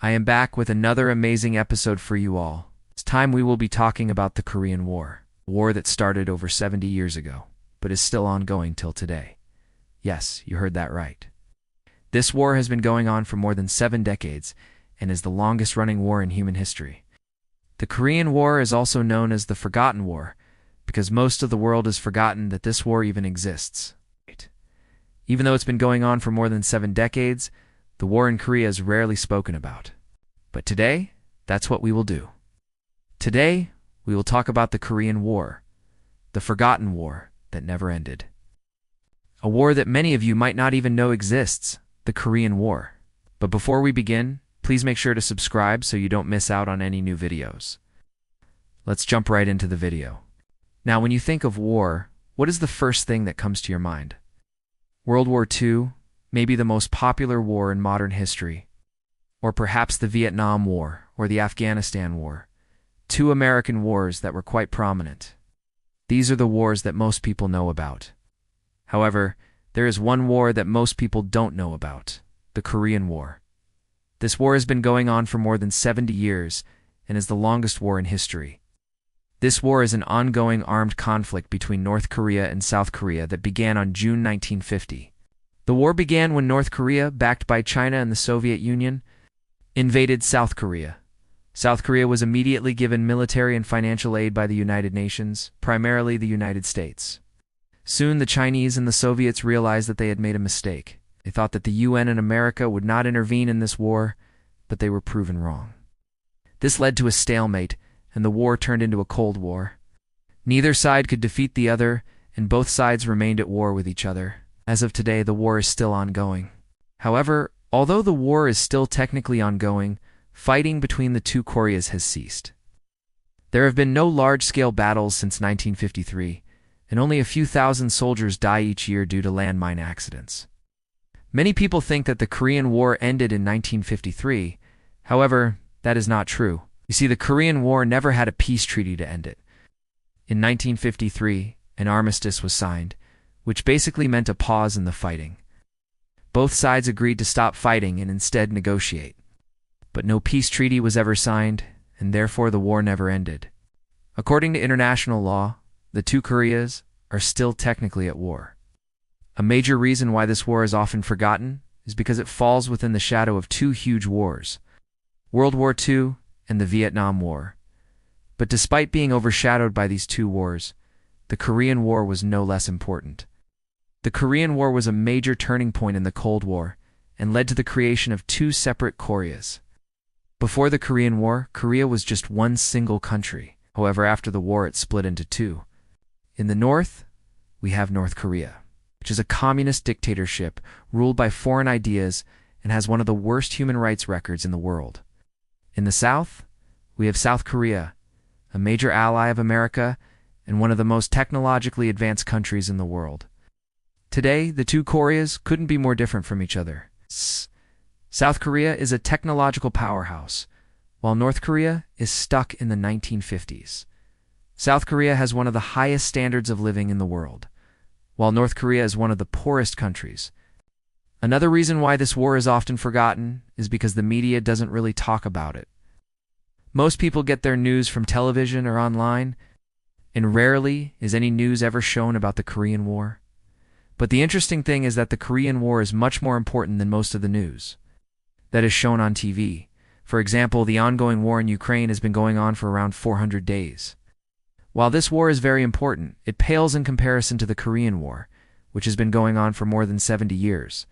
I am back with another amazing episode for you all. This time we will be talking about the Korean War, a war that started over 70 years ago, but is still ongoing till today. Yes, you heard that right. This war has been going on for more than 7 decades and is the longest-running war in human history. The Korean War is also known as the Forgotten War, because most of the world has forgotten that this war even exists. Even though it's been going on for more than 7 decades, the war in Korea is rarely spoken about. But today, that's what we will do. Today, we will talk about the Korean War, the forgotten war that never ended. A war that many of you might not even know exists, the Korean War. But before we begin, please make sure to subscribe so you don't miss out on any new videos. Let's jump right into the video. Now, when you think of war, what is the first thing that comes to your mind? World War II, maybe the most popular war in modern history, or perhaps the Vietnam War or the Afghanistan War, 2 American wars that were quite prominent. These are the wars that most people know about. However, there is one war that most people don't know about, the Korean War. This war has been going on for more than 70 years and is the longest war in history. This war is an ongoing armed conflict between North Korea and South Korea that began on June 1950. The war began when North Korea, backed by China and the Soviet Union, invaded South Korea. South Korea was immediately given military and financial aid by the United Nations, primarily the United States. Soon the Chinese and the Soviets realized that they had made a mistake. They thought that the UN and America would not intervene in this war, but they were proven wrong. This led to a stalemate, and the war turned into a Cold War. Neither side could defeat the other, and both sides remained at war with each other. As of today, the war is still ongoing. However, although the war is still technically ongoing, fighting between the 2 Koreas has ceased. There have been no large-scale battles since 1953, and only a few thousand soldiers die each year due to landmine accidents. Many people think that the Korean War ended in 1953. However, that is not true. You see, the Korean War never had a peace treaty to end it. In 1953, an armistice was signed, which basically meant a pause in the fighting. Both sides agreed to stop fighting and instead negotiate. But no peace treaty was ever signed, and therefore the war never ended. According to international law, the 2 Koreas are still technically at war. A major reason why this war is often forgotten is because it falls within the shadow of 2 huge wars, World War II and the Vietnam War. But despite being overshadowed by these 2 wars, the Korean War was no less important. The Korean War was a major turning point in the Cold War and led to the creation of 2 separate Koreas. Before the Korean War, Korea was just one single country. However, after the war, it split into 2. In the north, we have North Korea, which is a communist dictatorship ruled by foreign ideas and has one of the worst human rights records in the world. In the south, we have South Korea, a major ally of America and one of the most technologically advanced countries in the world. Today, the 2 Koreas couldn't be more different from each other. South Korea is a technological powerhouse, while North Korea is stuck in the 1950s. South Korea has one of the highest standards of living in the world, while North Korea is one of the poorest countries. Another reason why this war is often forgotten is because the media doesn't really talk about it. Most people get their news from television or online, and rarely is any news ever shown about the Korean War. But the interesting thing is that the Korean War is much more important than most of the news that is shown on TV. For example, the ongoing war in Ukraine has been going on for around 400 days. While this war is very important, it pales in comparison to the Korean War, which has been going on for more than 70 years.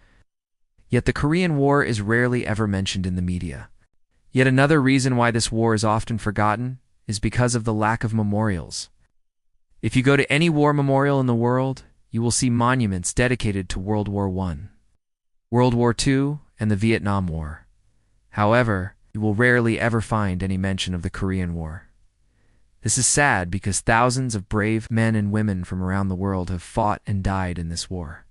Yet the Korean War is rarely ever mentioned in the media. Yet another reason why this war is often forgotten is because of the lack of memorials. If you go to any war memorial in the world, you will see monuments dedicated to World War I, World War II, and the Vietnam War. However, you will rarely ever find any mention of the Korean War. This is sad because thousands of brave men and women from around the world have fought and died in this war.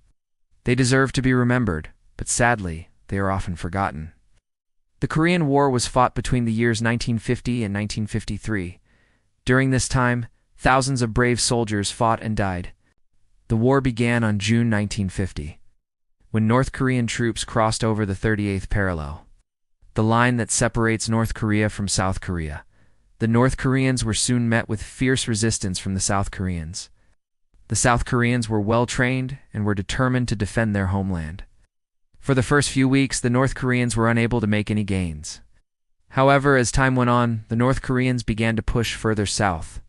They deserve to be remembered, but sadly, they are often forgotten. The Korean War was fought between the years 1950 and 1953. During this time, thousands of brave soldiers fought and died. The war began on June 1950, when North Korean troops crossed over the 38th parallel. the line that separates North Korea from South Korea. The North Koreans were soon met with fierce resistance from the South Koreans. The South Koreans were well trained and were determined to defend their homeland. For the first few weeks, the North Koreans were unable to make any gains. However, as time went on, the North Koreans began to push further south.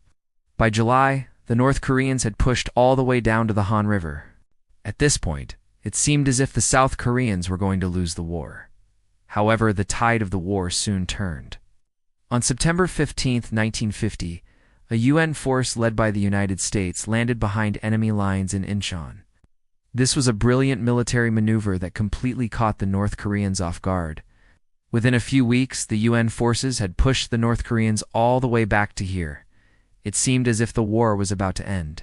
By July, the North Koreans had pushed all the way down to the Han River. At this point, it seemed as if the South Koreans were going to lose the war. However, the tide of the war soon turned. On September 15, 1950, a UN force led by the United States landed behind enemy lines in Incheon. This was a brilliant military maneuver that completely caught the North Koreans off guard. Within a few weeks, the UN forces had pushed the North Koreans all the way back to here. It seemed as if the war was about to end.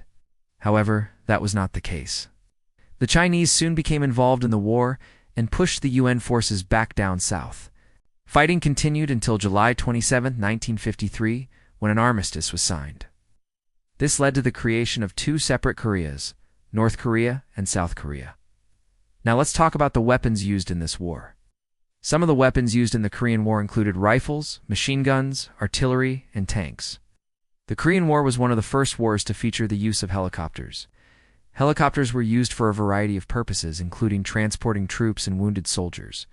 However, that was not the case. The Chinese soon became involved in the war and pushed the UN forces back down south. Fighting continued until July 27, 1953, when an armistice was signed. This led to the creation of two separate Koreas, North Korea and South Korea. Now let's talk about the weapons used in this war. Some of the weapons used in the Korean War included rifles, machine guns, artillery, and tanks. The Korean War was one of the first wars to feature the use of helicopters. Helicopters were used for a variety of purposes, including transporting troops and wounded soldiers.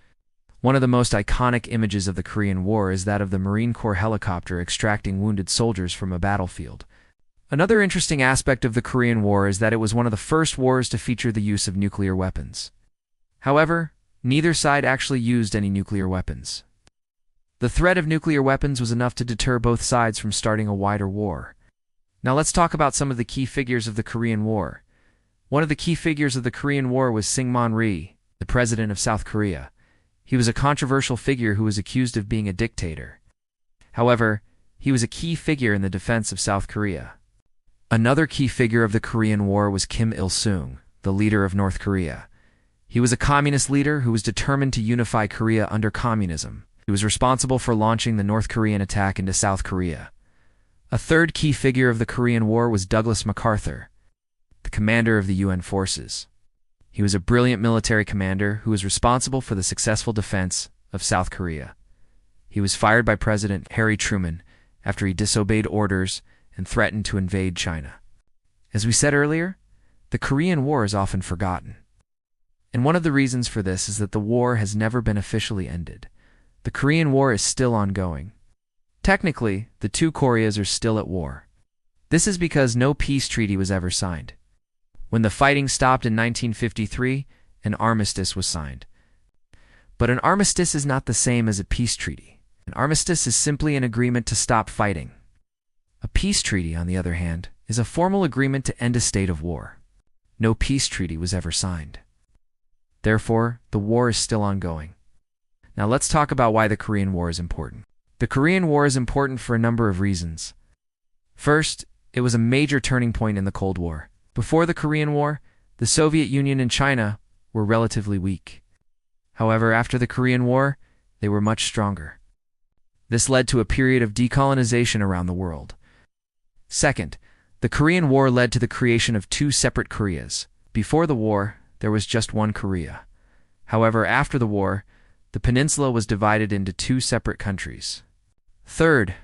One of the most iconic images of the Korean War is that of the Marine Corps helicopter extracting wounded soldiers from a battlefield. Another interesting aspect of the Korean War is that it was one of the first wars to feature the use of nuclear weapons. However, neither side actually used any nuclear weapons. The threat of nuclear weapons was enough to deter both sides from starting a wider war. Now let's talk about some of the key figures of the Korean War. One of the key figures of the Korean War was Syngman Rhee, the president of South Korea. He was a controversial figure who was accused of being a dictator. However, he was a key figure in the defense of South Korea. Another key figure of the Korean War was Kim Il-sung, the leader of North Korea. He was a communist leader who was determined to unify Korea under communism. He was responsible for launching the North Korean attack into South Korea. A third key figure of the Korean War was Douglas MacArthur, the commander of the UN forces. He was a brilliant military commander who was responsible for the successful defense of South Korea. He was fired by President Harry Truman after he disobeyed orders and threatened to invade China. As we said earlier, the Korean War is often forgotten. And one of the reasons for this is that the war has never been officially ended. The Korean War is still ongoing. Technically, the two Koreas are still at war. This is because no peace treaty was ever signed. When the fighting stopped in 1953, an armistice was signed. But an armistice is not the same as a peace treaty. An armistice is simply an agreement to stop fighting. A peace treaty, on the other hand, is a formal agreement to end a state of war. No peace treaty was ever signed. Therefore, the war is still ongoing. Now let's talk about why the Korean War is important. The Korean War is important for a number of reasons. First, it was a major turning point in the Cold War. Before the Korean War, the Soviet Union and China were relatively weak. However, after the Korean War, they were much stronger. This led to a period of decolonization around the world. Second, the Korean War led to the creation of two separate Koreas. Before the war, there was just one Korea. However, after the war, the peninsula was divided into two separate countries. Third,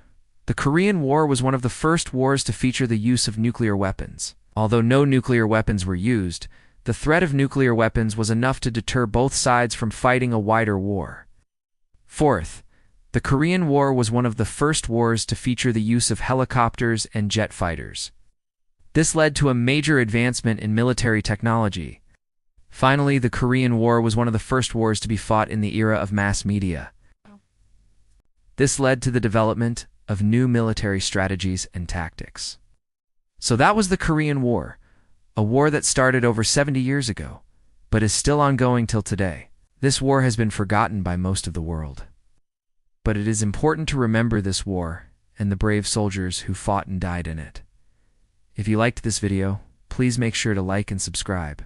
the Korean War was one of the first wars to feature the use of nuclear weapons. Although no nuclear weapons were used, the threat of nuclear weapons was enough to deter both sides from fighting a wider war. Fourth, the Korean War was one of the first wars to feature the use of helicopters and jet fighters. This led to a major advancement in military technology. Finally, the Korean War was one of the first wars to be fought in the era of mass media. This led to the development of new military strategies and tactics. So that was the Korean War, a war that started over 70 years ago, but is still ongoing till today. This war has been forgotten by most of the world. But it is important to remember this war and the brave soldiers who fought and died in it. If you liked this video, please make sure to like and subscribe.